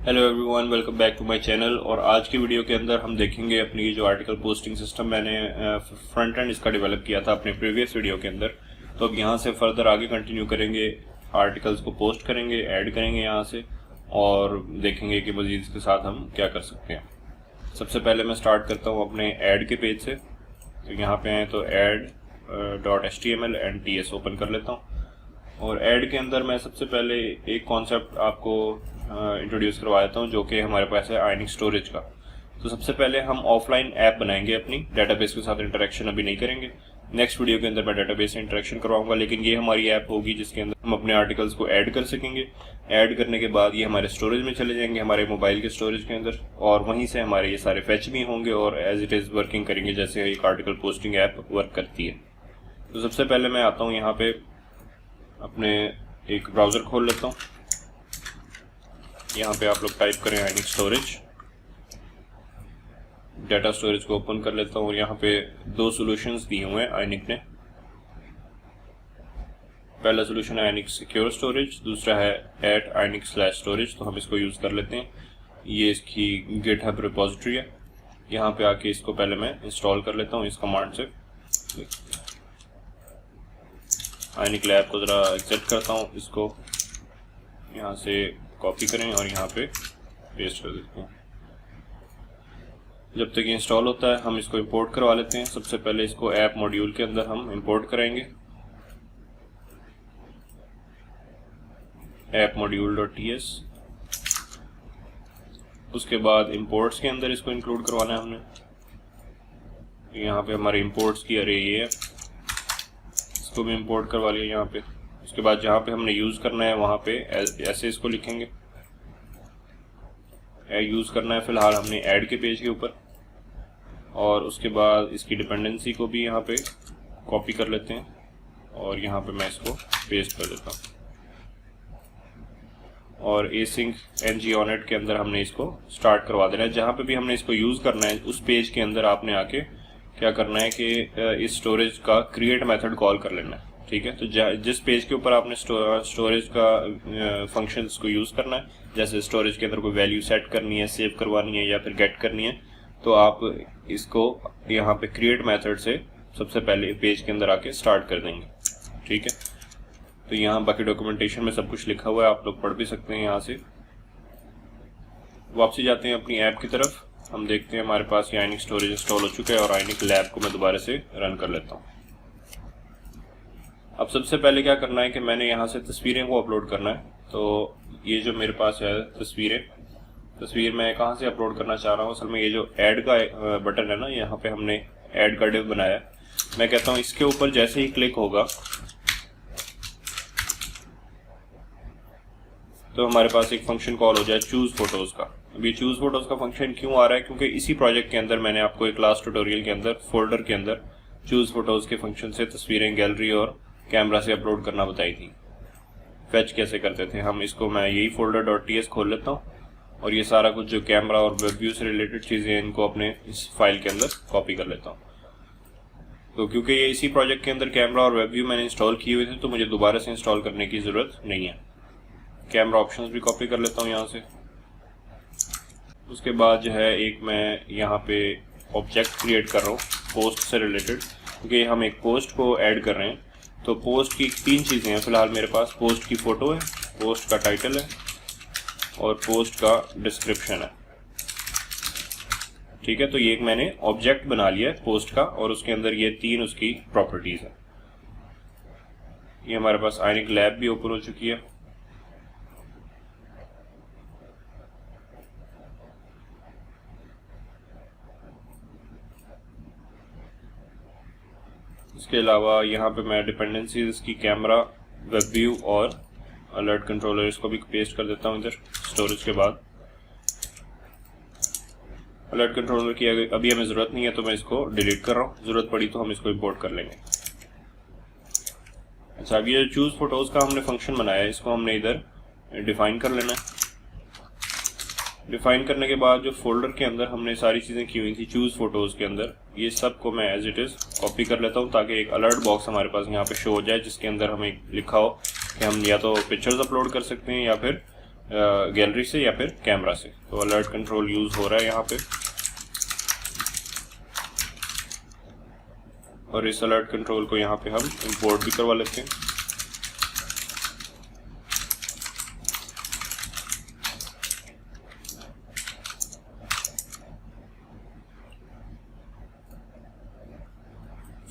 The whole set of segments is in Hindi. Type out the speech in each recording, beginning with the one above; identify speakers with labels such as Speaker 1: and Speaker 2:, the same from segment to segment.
Speaker 1: Hello everyone, welcome back to my channel. और आज की वीडियो के अंदर हम देखेंगे अपनी जो आर्टिकल पोस्टिंग सिस्टम मैंने फ्रंट एंड इसका डेवलप किया था अपने प्रीवियस वीडियो के अंदर। तो अब यहाँ से फर्दर आगे कंटिन्यू करेंगे, आर्टिकल्स को पोस्ट करेंगे, ऐड करेंगे यहाँ से और देखेंगे कि मज़ीद इसके साथ हम क्या कर सकते हैं। सबसे पहले मैं स्टार्ट करता हूँ अपने ऐड के पेज से। तो यहाँ पे आए तो add.html एंड ts ओपन कर लेता हूँ। और ऐड के अंदर मैं सबसे पहले एक कॉन्सेप्ट आपको इंट्रोड्यूस करवा देता हूँ जो कि हमारे पास है आयनिक स्टोरेज का। तो सबसे पहले हम ऑफलाइन ऐप बनाएंगे, अपनी डेटाबेस के साथ इंटरेक्शन अभी नहीं करेंगे। नेक्स्ट वीडियो के अंदर मैं डेटाबेस से इंटरेक्शन करवाऊंगा, लेकिन ये हमारी ऐप होगी जिसके अंदर हम अपने आर्टिकल्स को ऐड कर सकेंगे। ऐड करने के बाद ये हमारे स्टोरेज में चले जाएंगे, हमारे मोबाइल के स्टोरेज के अंदर, और वहीं से हमारे ये सारे फैच भी होंगे और एज इट इज़ वर्किंग करेंगे जैसे एक आर्टिकल पोस्टिंग ऐप वर्क करती है। तो सबसे पहले मैं आता हूँ यहाँ पे, अपने एक ब्राउज़र खोल लेता हूँ। यहाँ पे आप लोग टाइप करें आयनिक स्टोरेज, डाटा स्टोरेज को ओपन कर लेता हूँ। और यहाँ पे दो सॉल्यूशंस दिए हुए हैं आयनिक ने। पहला सॉल्यूशन है आयनिक सिक्योर स्टोरेज, दूसरा है @ionic/storage। तो हम इसको यूज़ कर लेते हैं। ये इसकी गिटहब रिपोजिटरी है। यहाँ पे आके इसको पहले मैं इंस्टॉल कर लेता हूँ इस कमांड से। आयनिक लैब को ज़रा एग्जिट करता हूँ, इसको यहाँ से कॉपी करें और यहाँ पे पेस्ट कर देते हैं। जब तक ये इंस्टॉल होता है हम इसको इंपोर्ट करवा लेते हैं। सबसे पहले इसको ऐप मॉड्यूल के अंदर हम इंपोर्ट करेंगे, appmodule.ts। उसके बाद इंपोर्ट्स के अंदर इसको इंक्लूड करवाना है हमने। यहाँ पे हमारे इंपोर्ट्स की अरे ये है, इसको भी इंपोर्ट करवा लिया यहाँ पे। उसके बाद जहाँ पे हमने यूज़ करना है वहाँ पे ऐसे इसको लिखेंगे, यूज़ करना है फ़िलहाल हमने ऐड के पेज के ऊपर। और उसके बाद इसकी डिपेंडेंसी को भी यहाँ पे कॉपी कर लेते हैं और यहाँ पे मैं इसको पेस्ट कर देता हूँ। और async ng onIt के अंदर हमने इसको स्टार्ट करवा देना है। जहाँ पे भी हमने इसको यूज़ करना है उस पेज के अंदर आपने आके क्या करना है कि इस स्टोरेज का क्रिएट मेथड कॉल कर लेना है, ठीक है। तो जिस पेज के ऊपर आपने स्टोरेज का फंक्शंस को यूज़ करना है, जैसे स्टोरेज के अंदर कोई वैल्यू सेट करनी है, सेव करवानी है या फिर गेट करनी है, तो आप इसको यहाँ पे क्रिएट मेथड से सबसे पहले पेज के अंदर आके स्टार्ट कर देंगे, ठीक है। तो यहाँ बाकी डॉक्यूमेंटेशन में सब कुछ लिखा हुआ है, आप लोग पढ़ भी सकते हैं। यहाँ से वापसी जाते हैं अपनी ऐप की तरफ। हम देखते हैं हमारे पास ये आयनिक स्टोरेज इंस्टॉल हो चुका है और आयनिक लैब को मैं दोबारा से रन कर लेता हूँ। अब सबसे पहले क्या करना है कि मैंने यहाँ से तस्वीरें को अपलोड करना है। तो ये जो मेरे पास है तस्वीर मैं कहाँ से अपलोड करना चाह रहा हूँ। असल में ये जो ऐड का बटन है ना, यहाँ पे हमने ऐड का डिव बनाया है। मैं कहता हूँ इसके ऊपर जैसे ही क्लिक होगा तो हमारे पास एक फंक्शन कॉल हो जाए चूज़ फोटोज़ का। अब ये चूज़ फोटोज़ का फंक्शन क्यों आ रहा है, क्योंकि इसी प्रोजेक्ट के अंदर मैंने आपको एक लास्ट ट्यूटोरियल के अंदर फोल्डर के अंदर चूज़ फोटोज़ के फंक्शन से तस्वीरें गैलरी और कैमरा से अपलोड करना बताई थी, फैच कैसे करते थे हम। इसको मैं यही folder.ts खोल लेता हूँ और ये सारा कुछ जो कैमरा और वेब व्यू से रिलेटेड चीज़ें हैं इनको अपने इस फाइल के अंदर कॉपी कर लेता हूँ। तो क्योंकि ये इसी प्रोजेक्ट के अंदर कैमरा और वेब व्यू मैंने इंस्टॉल किए हुए थे तो मुझे दोबारा से इंस्टॉल करने की ज़रूरत नहीं है। कैमरा ऑप्शंस भी कॉपी कर लेता हूँ यहाँ से। उसके बाद जो है एक मैं यहाँ पे ऑब्जेक्ट क्रिएट कर रहा हूँ पोस्ट से रिलेटेड, क्योंकि हम एक पोस्ट को ऐड कर रहे हैं। तो पोस्ट की 3 चीज़ें हैं फ़िलहाल मेरे पास। पोस्ट की फ़ोटो है, पोस्ट का टाइटल है और पोस्ट का डिस्क्रिप्शन है, ठीक है। तो ये एक मैंने ऑब्जेक्ट बना लिया है पोस्ट का और उसके अंदर ये 3 उसकी प्रॉपर्टीज़ हैं। ये हमारे पास आयनिक लैब भी ओपन हो चुकी है। इसके अलावा यहाँ पे मैं डिपेंडेंसीज इसकी कैमरा, वेब व्यू और अलर्ट कंट्रोलर इसको भी पेस्ट कर देता हूँ इधर स्टोरेज के बाद। अलर्ट कंट्रोलर की अभी हमें ज़रूरत नहीं है तो मैं इसको डिलीट कर रहा हूँ, ज़रूरत पड़ी तो हम इसको इंपोर्ट कर लेंगे। अच्छा, अब ये चूज़ फोटोज़ का हमने फंक्शन बनाया है, इसको हमने इधर डिफ़ाइन कर लेना है। डिफ़ाइन करने के बाद जो फोल्डर के अंदर हमने सारी चीज़ें की हुई थी चूज़ फोटोज़ के अंदर, ये सब को मैं एज इट इज़ कॉपी कर लेता हूँ ताकि एक अलर्ट बॉक्स हमारे पास यहाँ पे शो हो जाए जिसके अंदर हमें लिखा हो कि हम या तो पिक्चर्स अपलोड कर सकते हैं या फिर गैलरी से या फिर कैमरा से। तो अलर्ट कंट्रोल यूज हो रहा है यहाँ पे, और इस अलर्ट कंट्रोल को यहाँ पे हम इंपोर्ट भी करवा लेते हैं।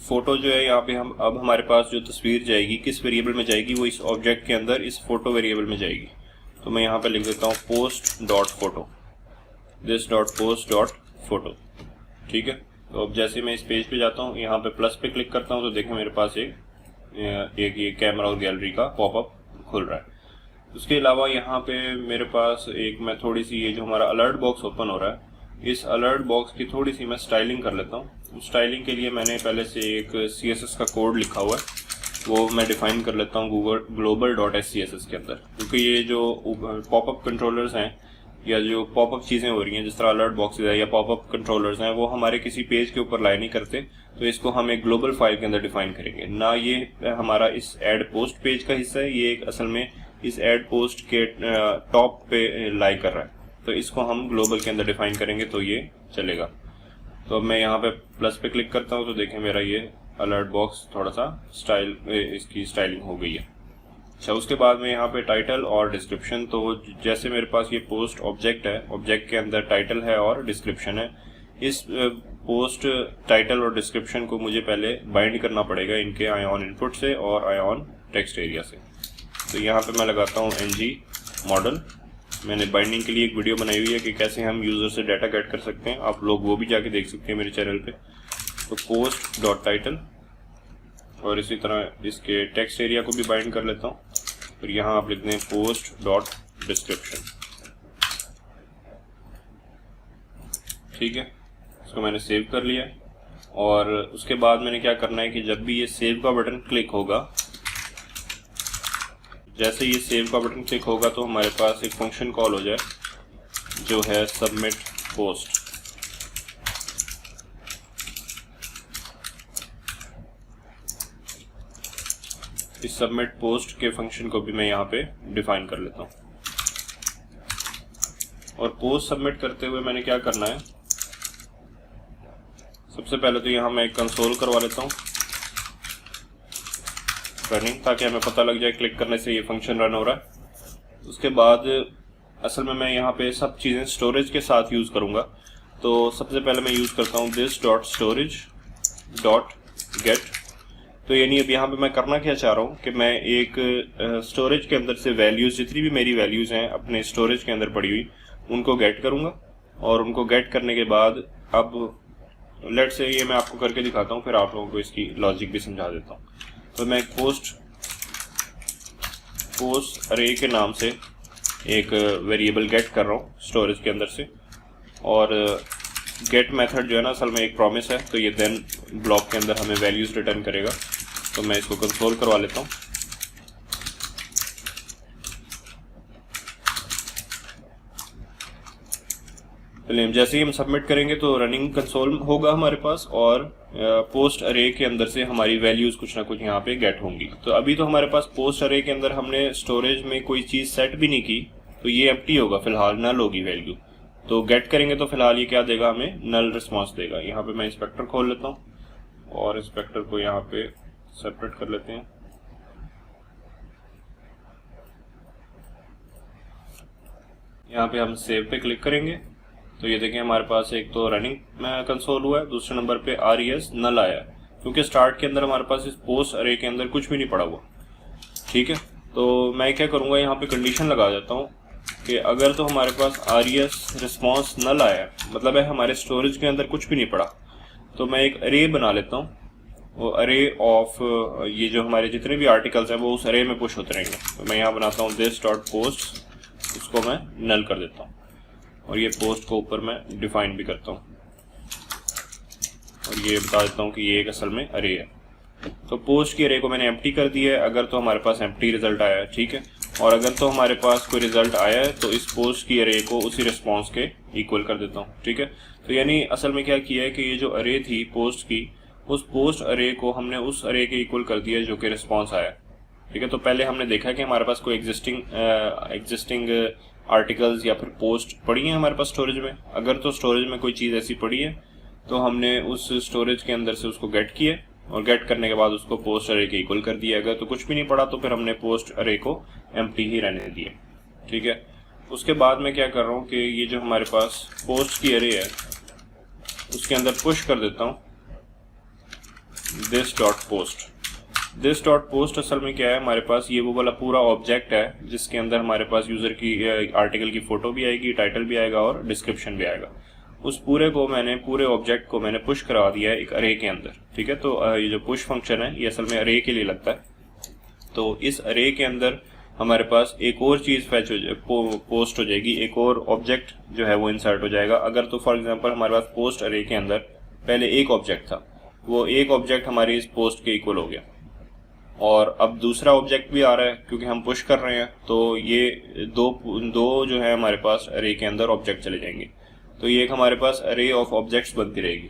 Speaker 1: फोटो जो है यहाँ पे हम अब हमारे पास जो तस्वीर जाएगी किस वेरिएबल में जाएगी, वो इस ऑब्जेक्ट के अंदर इस फोटो वेरिएबल में जाएगी। तो मैं यहाँ पे लिख देता हूँ post dot photo, this dot post dot photo. ठीक है, तो अब जैसे मैं इस पेज पे जाता हूँ, यहाँ पे प्लस पे क्लिक करता हूँ, तो देखें मेरे पास एक ये कैमरा और गैलरी का पॉपअप खुल रहा है। उसके अलावा यहाँ पे मेरे पास मैं थोड़ी सी ये जो हमारा अलर्ट बॉक्स ओपन हो रहा है, इस अलर्ट बॉक्स की थोड़ी सी मैं स्टाइलिंग कर लेता हूँ। स्टाइलिंग के लिए मैंने पहले से एक CSS का कोड लिखा हुआ है, वो मैं डिफाइन कर लेता हूँ global.scss के अंदर, क्योंकि ये जो पॉपअप कंट्रोलर्स हैं या जो पॉपअप चीज़ें हो रही हैं, जिस तरह अलर्ट बॉक्सेज है या पॉपअप कंट्रोलर्स हैं, वो हमारे किसी पेज के ऊपर लाई नहीं करते। तो इसको हम एक ग्लोबल फाइल के अंदर डिफाइन करेंगे ना। ये हमारा इस एड पोस्ट पेज का हिस्सा है, ये एक असल में इस एड पोस्ट के टॉप पे लाई कर रहा है, तो इसको हम ग्लोबल के अंदर डिफाइन करेंगे तो ये चलेगा। तो अब मैं यहाँ पे प्लस पे क्लिक करता हूँ, तो देखें मेरा ये अलर्ट बॉक्स थोड़ा सा इसकी स्टाइलिंग हो गई है। अच्छा, उसके बाद में यहाँ पे टाइटल और डिस्क्रिप्शन, तो जैसे मेरे पास ये पोस्ट ऑब्जेक्ट है, ऑब्जेक्ट के अंदर टाइटल है और डिस्क्रिप्शन है। इस पोस्ट टाइटल और डिस्क्रिप्शन को मुझे पहले बाइंड करना पड़ेगा इनके आईऑन इनपुट से और आईऑन टेक्स्ट एरिया से। तो यहाँ पे मैं लगाता हूँ ng मॉडल। मैंने बाइंडिंग के लिए एक वीडियो बनाई हुई है कि कैसे हम यूज़र से डाटा गेट कर सकते हैं, आप लोग वो भी जाके देख सकते हैं मेरे चैनल पे। तो पोस्ट डॉट टाइटल, और इसी तरह इसके टेक्स्ट एरिया को भी बाइंड कर लेता हूँ। फिर यहाँ आप लिख दें पोस्ट डॉट डिस्क्रिप्शन। ठीक है, इसको मैंने सेव कर लिया। और उसके बाद मैंने क्या करना है कि जब भी ये सेव का बटन क्लिक होगा, जैसे ये सेव का बटन क्लिक होगा तो हमारे पास एक फंक्शन कॉल हो जाए जो है सबमिट पोस्ट। इस सबमिट पोस्ट के फंक्शन को भी मैं यहाँ पे डिफाइन कर लेता हूँ। और पोस्ट सबमिट करते हुए मैंने क्या करना है, सबसे पहले तो यहाँ मैं एक कंसोल करवा लेता हूँ रनिंग, ताकि हमें पता लग जाए क्लिक करने से ये फंक्शन रन हो रहा है। उसके बाद असल में मैं यहाँ पे सब चीज़ें स्टोरेज के साथ यूज़ करूँगा। तो सबसे पहले मैं यूज़ करता हूँ this dot storage dot gate. तो यानी अब यहाँ पे मैं करना क्या चाह रहा हूँ कि मैं एक स्टोरेज के अंदर से वैल्यूज़, जितनी भी मेरी वैल्यूज़ हैं अपने स्टोरेज के अंदर पड़ी हुई, उनको गेट करूँगा। और उनको गेट करने के बाद अब लेट से ये मैं आपको करके दिखाता हूँ, फिर आप लोगों को इसकी लॉजिक भी समझा देता हूँ। तो मैं पोस्ट अरे के नाम से एक वेरिएबल गेट कर रहा हूँ स्टोरेज के अंदर से, और गेट मेथड जो है ना असल में एक प्रॉमिस है, तो ये देन ब्लॉक के अंदर हमें वैल्यूज रिटर्न करेगा। तो मैं इसको कंसोल करवा लेता हूँ। चलिए, जैसे ही हम सबमिट करेंगे तो रनिंग कंसोल होगा हमारे पास, और पोस्ट अरे के अंदर से हमारी वैल्यूज कुछ ना कुछ यहाँ पे गेट होंगी। तो अभी तो हमारे पास पोस्ट अरे के अंदर हमने स्टोरेज में कोई चीज सेट भी नहीं की, तो ये एम्प्टी होगा, फिलहाल नल होगी वैल्यू। तो गेट करेंगे तो फिलहाल ये क्या देगा, हमें नल रिस्पॉन्स देगा। यहाँ पे मैं इंस्पेक्टर खोल लेता हूँ और इंस्पेक्टर को यहाँ पे सेपरेट कर लेते हैं। यहाँ पे हम सेव पे क्लिक करेंगे तो ये देखें हमारे पास एक तो रनिंग कंसोल हुआ है, दूसरे नंबर पे RES नल आया है, क्योंकि स्टार्ट के अंदर हमारे पास इस पोस्ट अरे के अंदर कुछ भी नहीं पड़ा हुआ। ठीक है, तो मैं क्या करूँगा, यहाँ पे कंडीशन लगा देता हूँ कि अगर तो हमारे पास RES रिस्पॉन्स नल आया, मतलब है हमारे स्टोरेज के अंदर कुछ भी नहीं पड़ा, तो मैं एक अरे बना लेता हूँ। वो अरे ऑफ ये जो हमारे जितने भी आर्टिकल्स हैं वो उस अरे में पुश होते रहेंगे। तो मैं यहाँ बनाता हूँ दिस डॉट पोस्ट, उसको मैं नल कर देता हूँ, और ये पोस्ट को ऊपर मैं डिफाइन भी करता हूँ, और ये बता देता हूँ कि ये एक असल में अरे है। तो पोस्ट की अरे को मैंने एम्प्टी कर दिया है, अगर तो हमारे पास एम्प्टी रिजल्ट आया है। ठीक है, और अगर तो हमारे पास कोई रिजल्ट आया है तो इस पोस्ट की अरे को उसी रिस्पॉन्स के इक्वल कर देता हूँ। ठीक है, तो यानी असल में क्या किया है कि ये जो अरे थी पोस्ट की, उस पोस्ट अरे को हमने उस अरे के इक्वल कर दिया जो कि रिस्पॉन्स आया। ठीक है, तो पहले हमने देखा कि हमारे पास कोई एग्जिस्टिंग आर्टिकल्स या फिर पोस्ट पड़ी है हमारे पास स्टोरेज में। अगर तो स्टोरेज में कोई चीज़ ऐसी पड़ी है तो हमने उस स्टोरेज के अंदर से उसको गेट किया और गेट करने के बाद उसको पोस्ट अरे के इक्वल कर दिया। अगर तो कुछ भी नहीं पड़ा तो फिर हमने पोस्ट अरे को एम्प्टी ही रहने दिए। ठीक है, उसके बाद मैं क्या कर रहा हूँ कि ये जो हमारे पास पोस्ट की अरे है उसके अंदर पुश कर देता हूँ this dot post. This dot post असल में क्या है, हमारे पास ये वो वाला पूरा ऑब्जेक्ट है जिसके अंदर हमारे पास यूज़र की आर्टिकल की फ़ोटो भी आएगी, टाइटल भी आएगा और डिस्क्रिप्शन भी आएगा। उस पूरे ऑब्जेक्ट को मैंने पुश करा दिया है एक अरे के अंदर। ठीक है, तो ये जो पुश फंक्शन है ये असल में अरे के लिए लगता है। तो इस अरे के अंदर हमारे पास एक और चीज़ पोस्ट हो जाएगी, एक और ऑब्जेक्ट जो है वो इंसर्ट हो जाएगा। अगर तो फॉर एग्जांपल हमारे पास पोस्ट अरे के अंदर पहले एक ऑब्जेक्ट था, वो एक ऑब्जेक्ट हमारी इस पोस्ट के इक्वल हो गया और अब दूसरा ऑब्जेक्ट भी आ रहा है क्योंकि हम पुश कर रहे हैं, तो ये दो जो है हमारे पास अरे के अंदर ऑब्जेक्ट चले जाएंगे। तो ये एक हमारे पास अरे ऑफ ऑब्जेक्ट्स बनती रहेगी।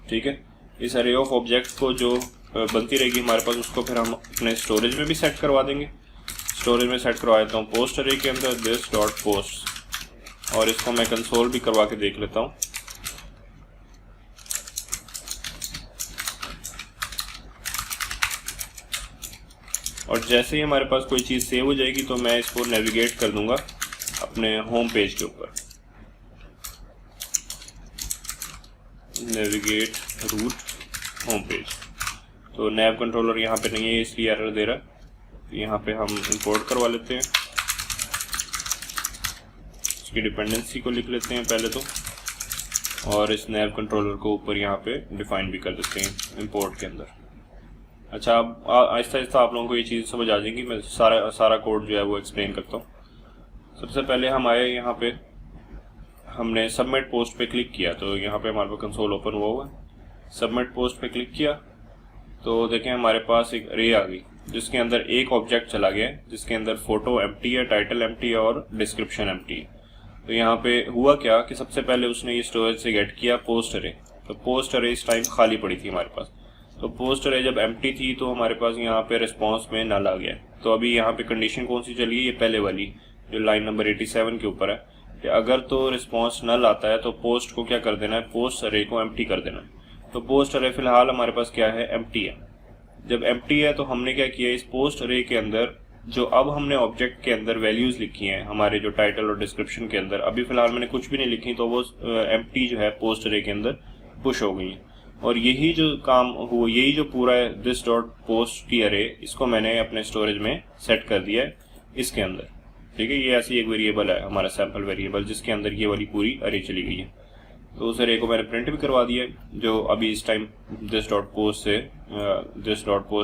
Speaker 1: ठीक है, इस अरे ऑफ ऑब्जेक्ट्स को जो बनती रहेगी हमारे पास, उसको फिर हम अपने स्टोरेज में भी सेट करवा देंगे। स्टोरेज में सेट करवा देता हूँ पोस्ट अरे के अंदर दिस डॉट पोस्ट, और इसको मैं कंसोल भी करवा के देख लेता हूँ। और जैसे ही हमारे पास कोई चीज़ सेव हो जाएगी तो मैं इसको नेविगेट कर दूंगा अपने होम पेज के ऊपर। Navigate route home page. तो नैव कंट्रोलर यहाँ पे नहीं है इसलिए एरर दे रहा है, तो यहाँ पे हम इंपोर्ट करवा लेते हैं। इसकी डिपेंडेंसी को लिख लेते हैं पहले तो, और इस नैव कंट्रोलर को ऊपर यहाँ पे डिफाइन भी कर देते हैं इंपोर्ट के अंदर। अच्छा, अब आहिस्ता आहिस्ता आप लोगों को ये चीज़ समझ आ जाएगी। मैं सारा कोड जो है वो एक्सप्लेन करता हूँ। सबसे पहले हम आए यहाँ पे, हमने सबमिट पोस्ट पे क्लिक किया तो यहाँ पे हमारे पास कंसोल ओपन हुआ है। सबमिट पोस्ट पे क्लिक किया तो देखें हमारे पास एक अरे आ गई जिसके अंदर एक ऑब्जेक्ट चला गया, जिसके अंदर फोटो एम्प्टी है, टाइटल एम्प्टी है और डिस्क्रिप्शन एम्प्टी है। तो यहाँ पे हुआ क्या कि सबसे पहले उसने ये स्टोरेज से गेट किया पोस्ट अरे। तो पोस्ट अरे इस टाइम खाली पड़ी थी हमारे पास। तो पोस्ट अरे जब एम्प्टी थी तो हमारे पास यहाँ पे रिस्पॉन्स में नल आ गया। तो अभी यहाँ पे कंडीशन कौन सी चली है, ये पहले वाली जो लाइन नंबर 87 के ऊपर है कि अगर तो रिस्पॉन्स नल आता है तो पोस्ट को क्या कर देना है, पोस्ट अरे को एम्प्टी कर देना है। तो पोस्ट अरे फिलहाल हमारे पास क्या है, एम्प्टी है। जब एम्प्टी है तो हमने क्या किया, इस पोस्ट अरे के अंदर जो अब हमने ऑब्जेक्ट के अंदर वैल्यूज लिखी हैं हमारे जो टाइटल और डिस्क्रिप्शन के अंदर, अभी फिलहाल मैंने कुछ भी नहीं लिखी, तो वो एम्प्टी जो है पोस्ट अरे के अंदर पुश हो गई है। और यही जो काम हुआ, यही जो पूरा दिस डॉट पोस्ट की अरे, इसको मैंने अपने स्टोरेज में सेट कर दिया है इसके अंदर। ठीक है, ये ऐसी एक वेरिएबल है हमारा सैम्पल वेरिएबल जिसके अंदर ये वाली पूरी अरे चली गई है। तो उस अरे को मैंने प्रिंट भी करवा दिया है जो अभी इस time this dot post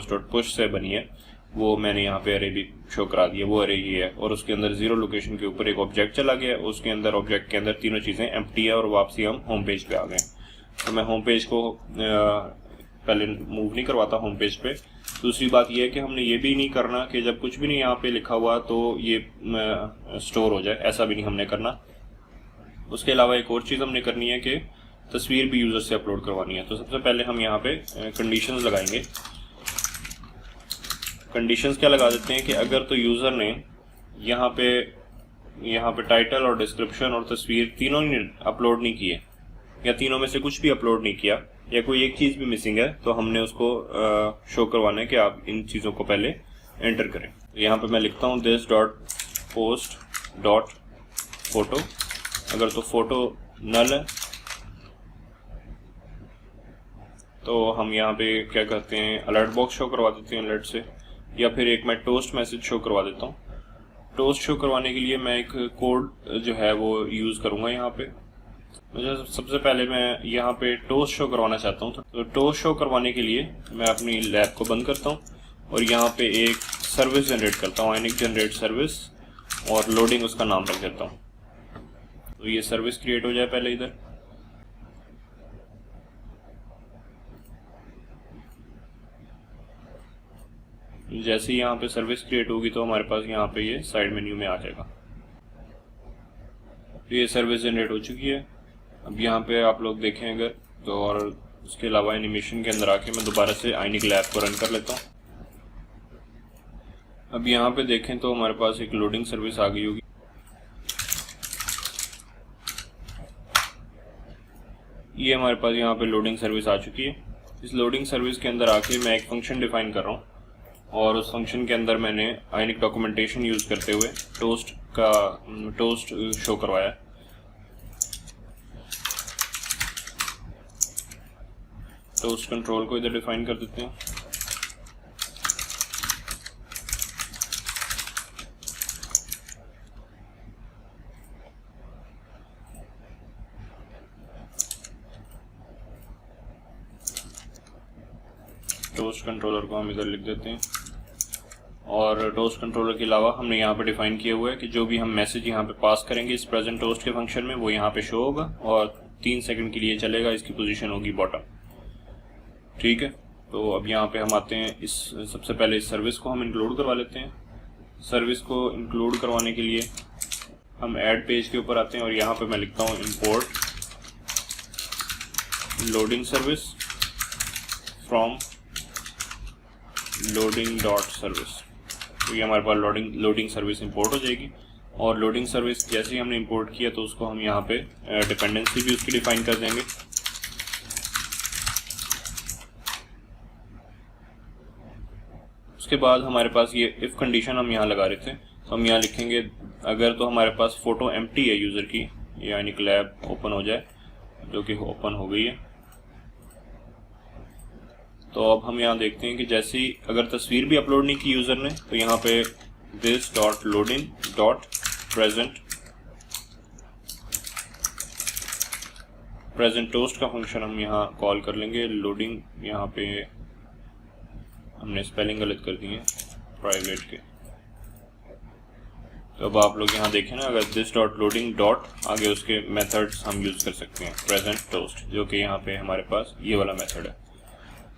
Speaker 1: dot push से बनी है, वो मैंने यहाँ पे अरे भी शो करा दिया। वो अरे ये है और उसके अंदर 0 लोकेशन के ऊपर एक ऑब्जेक्ट चला गया, उसके अंदर ऑब्जेक्ट के अंदर तीनों चीज़ें एम्प्टी है और वापसी हम होम पेज पे आ गए। तो मैं होम पेज को पहले मूव नहीं करवाता होम पेज पे। दूसरी बात यह है कि हमने ये भी नहीं करना कि जब कुछ भी नहीं यहाँ पे लिखा हुआ तो ये स्टोर हो जाए, ऐसा भी नहीं हमने करना। उसके अलावा एक और चीज़ हमने करनी है कि तस्वीर भी यूज़र से अपलोड करवानी है। तो सबसे पहले हम यहाँ पे कंडीशंस लगाएंगे। कंडीशंस क्या लगा देते हैं कि अगर तो यूज़र ने यहाँ पे टाइटल और डिस्क्रिप्शन और तस्वीर तीनों ही अपलोड नहीं किए, या तीनों में से कुछ भी अपलोड नहीं किया, या कोई एक चीज़ भी मिसिंग है, तो हमने उसको शो करवाना है कि आप इन चीज़ों को पहले एंटर करें। तो यहाँ पे मैं लिखता हूँ this dot post dot photo. अगर तो फोटो नल है तो हम यहाँ पे क्या करते हैं, अलर्ट बॉक्स शो करवा देते हैं अलर्ट से, या फिर एक मैं टोस्ट मैसेज शो करवा देता हूँ। टोस्ट शो करवाने के लिए मैं एक कोड जो है वो यूज़ करूँगा। यहाँ पे मुझे सबसे पहले मैं यहाँ पे टोस्ट शो करवाना चाहता हूँ। तो टोस्ट शो करवाने के लिए मैं अपनी लैब को बंद करता हूँ और यहाँ पे एक सर्विस जनरेट करता हूँ, आइनिक जनरेट सर्विस, और लोडिंग उसका नाम रख देता हूँ। तो ये सर्विस क्रिएट हो जाए पहले इधर। जैसे ही यहाँ पे सर्विस क्रिएट होगी तो हमारे पास यहाँ पे ये साइड मेन्यू में आ जाएगा। तो ये सर्विस जनरेट हो चुकी है। अब यहाँ पे आप लोग देखें अगर तो, और उसके अलावा एनिमेशन के अंदर आके मैं दोबारा से आइनिक लैब को रन कर लेता हूँ। अब यहाँ पे देखें तो हमारे पास एक लोडिंग सर्विस आ गई होगी। ये हमारे पास यहाँ पे लोडिंग सर्विस आ चुकी है। इस लोडिंग सर्विस के अंदर आके मैं एक फंक्शन डिफाइन कर रहा हूँ और उस फंक्शन के अंदर मैंने आयोनिक डॉक्यूमेंटेशन यूज़ करते हुए टोस्ट शो करवाया। टोस्ट कंट्रोल को इधर डिफाइन कर देते हैं। टोस्ट कंट्रोलर को हम इधर लिख देते हैं और टोस्ट कंट्रोलर के अलावा हमने यहाँ पे डिफाइन किया हुआ है कि जो भी हम मैसेज यहाँ पे पास करेंगे इस प्रेजेंट टोस्ट के फंक्शन में वो यहाँ पे शो होगा और 3 सेकंड के लिए चलेगा। इसकी पोजीशन होगी बॉटम। ठीक है, तो अब यहाँ पे हम आते हैं सबसे पहले इस सर्विस को हम इंक्लूड करवा लेते हैं। सर्विस को इंक्लूड करवाने के लिए हम ऐड पेज के ऊपर आते हैं और यहाँ पे मैं लिखता हूँ import loading service from loading dot service. तो ये हमारे पास लोडिंग सर्विस इंपोर्ट हो जाएगी और लोडिंग सर्विस जैसे ही हमने इंपोर्ट किया तो उसको हम यहाँ पे डिपेंडेंसी भी उसकी डिफाइन कर देंगे। उसके बाद हमारे पास ये इफ कंडीशन हम यहाँ लगा रहे थे तो हम यहाँ लिखेंगे अगर तो हमारे पास फोटो एम्प्टी है यूज़र की, यानी कि लैब ओपन हो जाए, जो कि ओपन हो गई है। तो अब हम यहाँ देखते हैं कि जैसे ही अगर तस्वीर भी अपलोड नहीं की यूज़र ने तो यहाँ पे this dot loading dot present toast का फंक्शन हम यहाँ कॉल कर लेंगे। लोडिंग यहाँ पे हमने स्पेलिंग गलत कर दी है प्राइवेट के, तो अब आप लोग यहाँ देखें ना, अगर दिस डॉट लोडिंग डॉट आगे उसके मेथड्स हम यूज़ कर सकते हैं प्रेजेंट टोस्ट, जो कि यहाँ पे हमारे पास ये वाला मेथड है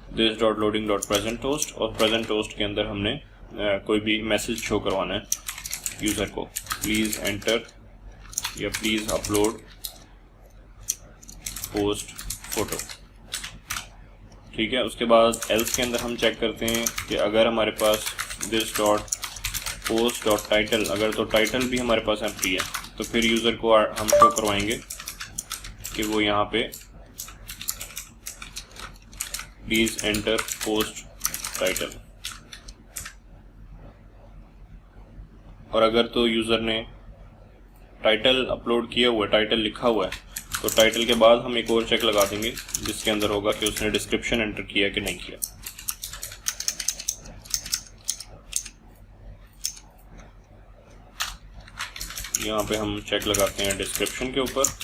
Speaker 1: this dot loading dot present toast. और प्रेजेंट टोस्ट के अंदर हमने कोई भी मैसेज शो करवाना है यूज़र को, प्लीज़ एंटर या प्लीज़ अपलोड पोस्ट फोटो। ठीक है, उसके बाद एल्स के अंदर हम चेक करते हैं कि अगर हमारे पास this dot post dot title, अगर तो टाइटल भी हमारे पास एम्प्टी है तो फिर यूज़र को हम शो करवाएंगे कि वो यहाँ पे प्लीज एंटर पोस्ट टाइटल। और अगर तो यूज़र ने टाइटल अपलोड किया हुआ है, टाइटल लिखा हुआ है, तो टाइटल के बाद हम एक और चेक लगा देंगे जिसके अंदर होगा कि उसने डिस्क्रिप्शन एंटर किया कि नहीं किया। यहाँ पे हम चेक लगाते हैं डिस्क्रिप्शन के ऊपर,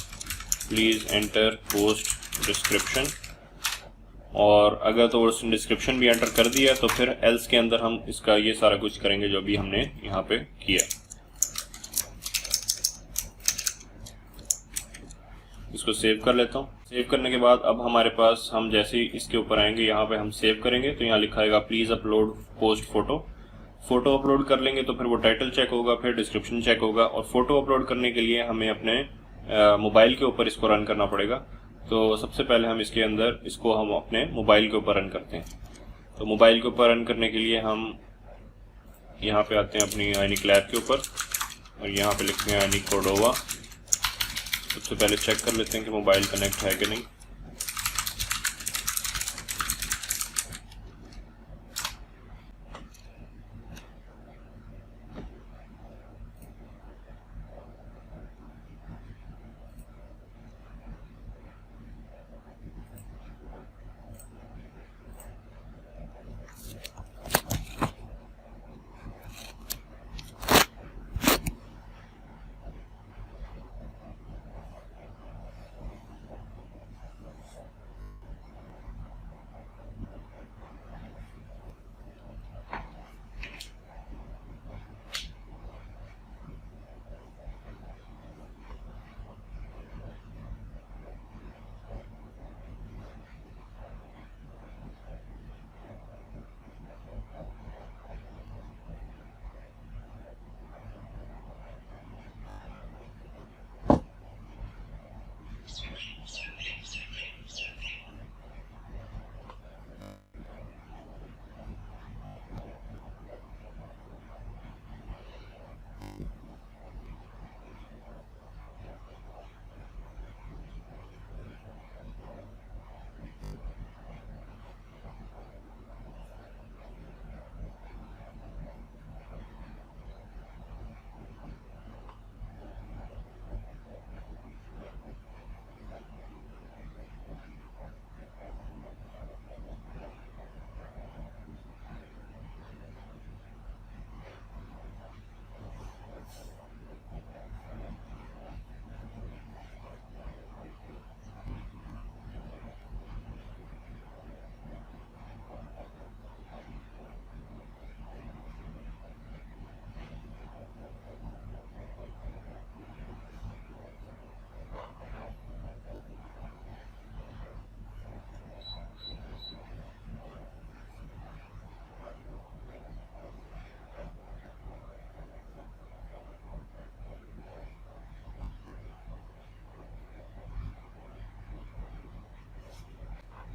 Speaker 1: प्लीज़ एंटर पोस्ट डिस्क्रिप्शन। और अगर तो उसने डिस्क्रिप्शन भी एंटर कर दिया तो फिर एल्स के अंदर हम इसका ये सारा कुछ करेंगे जो भी हमने यहाँ पे किया। इसको सेव कर लेता हूँ। सेव करने के बाद अब हमारे पास हम जैसे ही इसके ऊपर आएंगे, यहाँ पे हम सेव करेंगे तो यहाँ लिखा आएगा please upload post photo. Photo upload कर लेंगे तो फिर वो टाइटल चेक होगा, फिर डिस्क्रिप्शन चेक होगा। और फोटो अपलोड करने के लिए हमें अपने मोबाइल के ऊपर इसको रन करना पड़ेगा। तो सबसे पहले हम इसके अंदर इसको हम अपने मोबाइल के ऊपर रन करते हैं। तो मोबाइल के ऊपर रन करने के लिए हम यहाँ पे आते हैं अपनी आयोनिक लैब के ऊपर और यहाँ पे लिखते हैं आयोनिक कोर्डोवा। सबसे पहले चेक कर लेते हैं कि मोबाइल कनेक्ट है कि नहीं।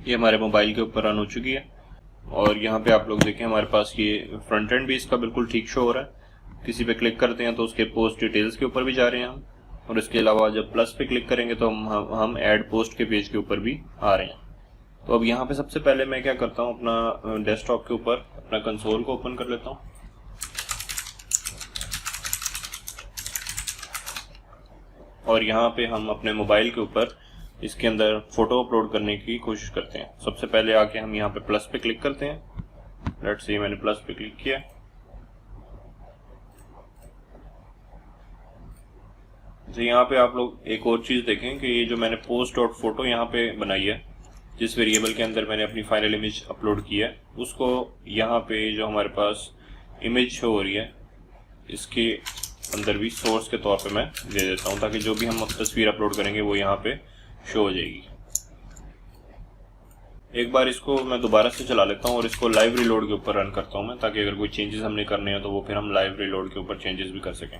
Speaker 1: ये हमारे मोबाइल के ऊपर रन हो चुकी है और यहाँ पे आप लोग देखें हमारे पास ये फ्रंट एंड भी इसका बिल्कुल ठीक शो हो रहा है। किसी पे क्लिक करते हैं तो उसके पोस्ट डिटेल्स के ऊपर भी जा रहे हैं हम, और इसके अलावा जब प्लस पे क्लिक करेंगे तो हम ऐड पोस्ट के पेज के ऊपर भी आ रहे हैं। तो अब यहाँ पे सबसे पहले मैं क्या करता हूँ, अपना डेस्कटॉप के ऊपर अपना कंसोल को ओपन कर लेता हूँ और यहाँ पे हम अपने मोबाइल के ऊपर इसके अंदर फोटो अपलोड करने की कोशिश करते हैं। सबसे पहले आके हम यहाँ पे प्लस पे क्लिक करते हैं। लेट्स सी मैंने प्लस पे क्लिक किया। तो यहाँ पे आप लोग एक और चीज देखें कि ये जो मैंने पोस्ट डॉट फोटो यहाँ पे बनाई है, जिस वेरिएबल के अंदर मैंने अपनी फाइनल इमेज अपलोड की है, उसको यहाँ पे जो हमारे पास इमेज शो हो रही है इसके अंदर भी सोर्स के तौर पे मैं दे देता हूँ, ताकि जो भी हम तस्वीर अपलोड करेंगे वो यहाँ पे शो हो जाएगी। एक बार इसको मैं दोबारा से चला लेता हूँ और इसको लाइव रिलोड के ऊपर रन करता हूँ मैं, ताकि अगर कोई चेंजेस हमने करने हैं तो वो फिर हम लाइव रिलोड के ऊपर चेंजेस भी कर सकें।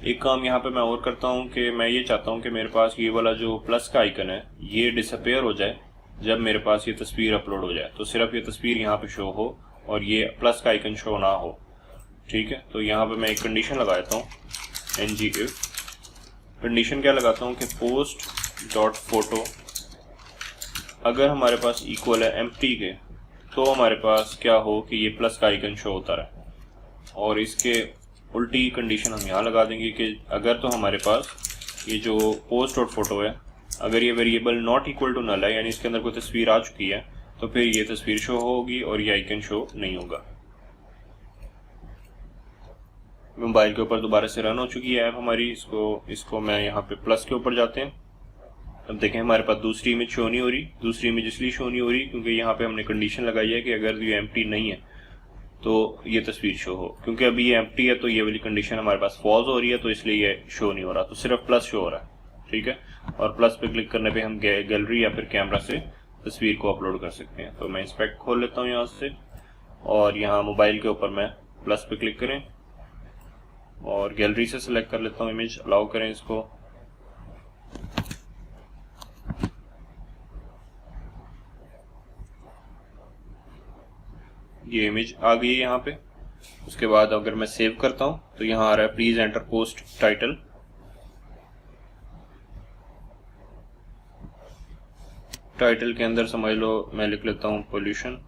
Speaker 1: एक काम यहाँ पे मैं और करता हूँ कि मैं ये चाहता हूँ कि मेरे पास ये वाला जो प्लस का आइकन है ये डिसअपेयर हो जाए जब मेरे पास ये तस्वीर अपलोड हो जाए, तो सिर्फ ये तस्वीर यहाँ पे शो हो और ये प्लस का आइकन शो ना हो। ठीक है, तो यहाँ पे मैं एक कंडीशन लगा देता हूँ, ng if। कंडीशन क्या लगाता हूँ कि पोस्ट डॉट फोटो अगर हमारे पास इक्वल है एम्प्टी के, तो हमारे पास क्या हो कि ये प्लस का आइकन शो होता रहे। और इसके उल्टी कंडीशन हम यहाँ लगा देंगे कि अगर तो हमारे पास ये जो पोस्ट डॉट फोटो है, अगर ये variable not equal to null है, यानी इसके अंदर कोई तस्वीर आ चुकी है, तो फिर ये तस्वीर शो होगी और ये आइकन शो नहीं होगा। मोबाइल के ऊपर दोबारा से रन हो चुकी है ऐप हमारी। इसको मैं यहाँ पे प्लस के ऊपर जाते हैं। अब देखें हमारे पास दूसरी इमेज शो नहीं हो रही। दूसरी इमेज इसलिए शो नहीं हो रही क्योंकि यहाँ पे हमने कंडीशन लगाई है कि अगर ये एम्प्टी नहीं है तो ये तस्वीर शो हो। क्योंकि अभी ये एम्प्टी है तो ये वाली कंडीशन हमारे पास फॉल्स हो रही है, तो इसलिए ये शो नहीं हो रहा, तो सिर्फ प्लस शो हो रहा है। ठीक है, और प्लस पे क्लिक करने पे हम गैलरी या फिर कैमरा से तस्वीर को अपलोड कर सकते हैं। तो मैं इंस्पेक्ट खोल लेता हूँ यहाँ से और यहाँ मोबाइल के ऊपर मैं प्लस पे क्लिक करें और गैलरी से सिलेक्ट कर लेता हूँ इमेज, अलाउ करें इसको। ये इमेज आ गई है यहाँ पे। उसके बाद अगर मैं सेव करता हूँ तो यहाँ आ रहा है please enter post title. Title के अंदर समझ लो मैं लिख लेता हूँ पोल्यूशन।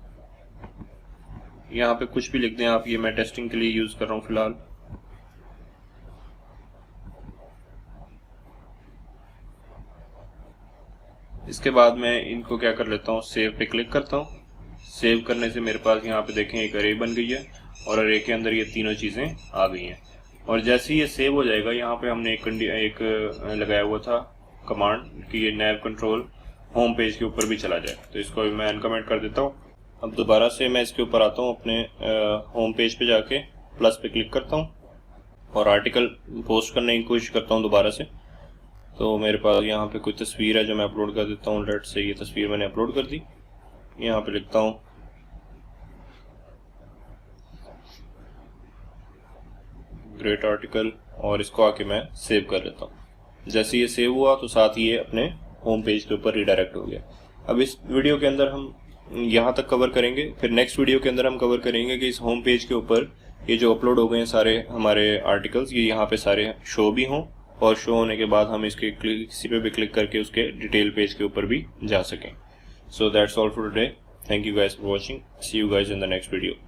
Speaker 1: यहाँ पे कुछ भी लिख दें आप, ये मैं टेस्टिंग के लिए यूज कर रहा हूँ फिलहाल। इसके बाद मैं इनको क्या कर लेता हूँ, सेव पे क्लिक करता हूँ। सेव करने से मेरे पास यहाँ पे देखें एक अरे बन गई है और अरे के अंदर ये तीनों चीजें आ गई हैं। और जैसे ही ये सेव हो जाएगा, यहाँ पे हमने एक लगाया हुआ था कमांड कि ये नैव कंट्रोल होम पेज के ऊपर भी चला जाए, तो इसको भी मैं अनकमेंट कर देता हूँ। अब दोबारा से मैं इसके ऊपर आता हूँ, अपने होम पेज पे जाके प्लस पे क्लिक करता हूँ और आर्टिकल पोस्ट करने की कोशिश करता हूँ दोबारा से। तो मेरे पास यहाँ पे कोई तस्वीर है जो मैं अपलोड कर देता हूँ। लेट्स से ये तस्वीर मैंने अपलोड कर दी। यहाँ पे लिखता हूँ ग्रेट आर्टिकल और इसको आके मैं सेव कर लेता हूँ। जैसे ये सेव हुआ तो साथ ही ये अपने होम पेज के ऊपर रिडायरेक्ट हो गया। अब इस वीडियो के अंदर हम यहाँ तक कवर करेंगे, फिर नेक्स्ट वीडियो के अंदर हम कवर करेंगे कि इस होम पेज के ऊपर ये जो अपलोड हो गए हैं सारे हमारे आर्टिकल्स, ये यहाँ पे सारे शो भी हों और शो होने के बाद हम इसके किसी पे भी क्लिक करके उसके डिटेल पेज के ऊपर भी जा सकें। So that's all for today. Thank you guys for watching. See you guys in the next video.